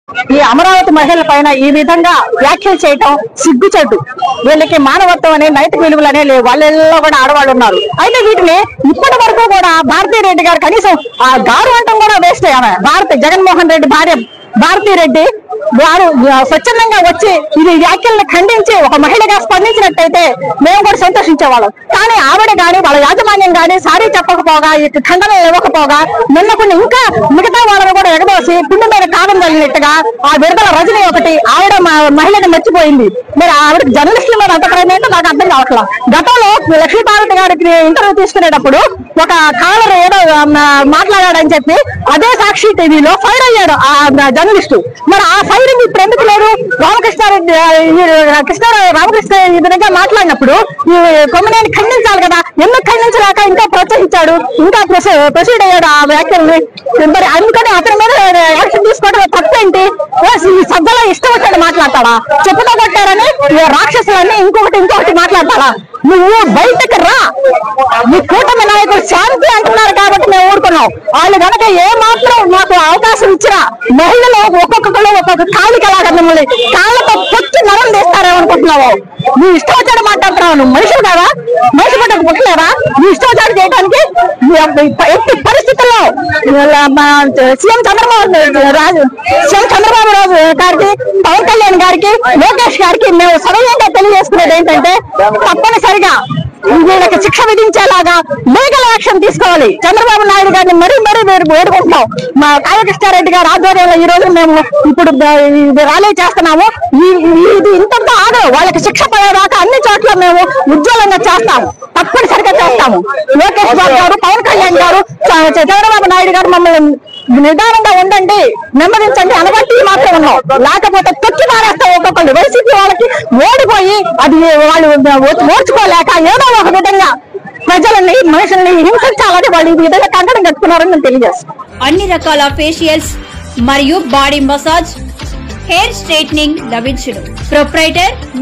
ఈ అమరావతి మహిళల పైన ఈ విధంగా వ్యాఖ్యలు చేయటం సిగ్గుచేటు. వీళ్ళకి మానవత్వం అనే నైతిక విలువలు అనే లేవు. వాళ్ళలో కూడా ఆడవాళ్ళు ఉన్నారు. అయితే వీటిని ఇప్పటి వరకు కూడా భారతీ రెడ్డి గారు కనీసం ఆ గారు అంటాం కూడా వేస్ట్. ఆమె జగన్మోహన్ రెడ్డి భార్య భారతీ రెడ్డి వారు స్వచ్ఛందంగా వచ్చి ఇది వ్యాఖ్యలను ఖండించి ఒక మహిళగా స్పందించినట్టయితే మేము కూడా సంతోషించేవాళ్ళం. కానీ ఆవిడ గాని వాళ్ళ యాజమాన్యం గాని సారీ చెప్పకపోగా ఖండనలు ఇవ్వకపోగా నిన్న కొన్ని ఇంకా మిగతా వాళ్ళని కూడా ఎగదోసి పుండు మీద కాలం కలిగినట్టుగా ఆ విడుదల రజని ఒకటి ఆవిడ మహిళని మర్చిపోయింది. మరి ఆవిడ జర్నలిస్టుల మీద అంత ప్రేమ ఏంటో నాకు అర్థం కావట్లా. గతంలో లక్ష్మీపార్వతి గారికి ఇంటర్వ్యూ తీసుకునేటప్పుడు ఒక కాలర్ ఏదో మాట్లాడాడని చెప్పి అదే సాక్షి టీవీలో ఫైర్ అయ్యాడు ఆ జర్నలిస్టు. మరి ఆ ఫైరింగ్ ఇప్పుడు ఎందుకు లేదు? రామకృష్ణారెడ్డి రామకృష్ణ విధంగా మాట్లాడినప్పుడు ఈ కొమ్మనేని ఖండించాలి కదా, ఎందుకు ఖండించలేక ఇంకా ప్రోత్సహించాడు, ఇంకా ప్రొసీడ్ అయ్యాడు ఆ వ్యాఖ్యల్ని. మరి అందుకని అతని మీద యాక్షన్ తీసుకోవడం తప్పేంటి? సభలో ఇష్టం వచ్చాడు మాట్లాడతాడా? చెప్పుతో కొట్టారని రాక్షసులని ఇంకొకటి మాట్లాడతాడా? నువ్వు బయటకు రా. నీ కూటమి నాయకుడు శాంతి అంటున్నారు కాబట్టి మేము ఊరుకున్నాం. వాళ్ళు కనుక ఏ మాత్రం మాకు అవకాశం ఇచ్చినా మహిళలు ఒక్కొక్కరు ఒక్కొక్క కాలికలాగా మిమ్మల్ని కాళ్ళతో పొచ్చి నరం తీస్తారేమనుకుంటున్నావు? నువ్వు ఇష్టం వచ్చాడు మాట్లాడుతున్నావు. నువ్వు మనుషులు కదా, మనిషి పట్టకు పుట్టలేదా? నువ్వు ఇష్టం వచ్చాడు చేయడానికి ఎట్టి పరిస్థితుల్లో సీఎం చంద్రబాబు రాజు గారికి, పవన్ కళ్యాణ్ గారికి, లోకేష్ గారికి మేము సరైనంగా తెలియజేసుకునేది ఏంటంటే తప్పనిసరిగా వీళ్ళకి శిక్ష విధించేలాగా లీగల్ యాక్షన్ తీసుకోవాలి. చంద్రబాబు నాయుడు గారిని మరీ వేడుకుంటున్నాం. మా కాళకృష్ణారెడ్డి గారి ఆధ్వర్యంలో ఈ రోజు మేము ఇప్పుడు ర్యాలీ చేస్తున్నాము. ఇది ఇంతతో ఆగదు. వాళ్ళకి శిక్ష పడేదాకా అన్ని చోట్ల మేము ఉజ్వలంగా చేస్తాము, తప్పనిసరిగా చేస్తాము. లోకేష్ బాబు గారు, పవన్ కళ్యాణ్ గారు, చంద్రబాబు నాయుడు గారు మమ్మల్ని నిదానంగా ఉండండి, నెమ్మదించండి అనబట్టి మాత్రం ఉన్నాం. లేకపోతే తొక్కి మారేస్తాం. ఒక్కొక్కళ్ళు వైసీపీ వాళ్ళకి ఓడిపోయి అది వాళ్ళు ఓర్చుకోలేక ఏదో ఒక విధంగా ప్రజలని మనుషుల్ని హింసించాలని వాళ్ళు ఈ విధంగా కంకణం కట్టుకున్నారని నేను తెలియజేస్తాను. అన్ని రకాల ఫేషియల్స్ మరియు బాడీ మసాజ్, హెయిర్ స్ట్రైట్నింగ్ లభించును. ప్రొప్రైటర్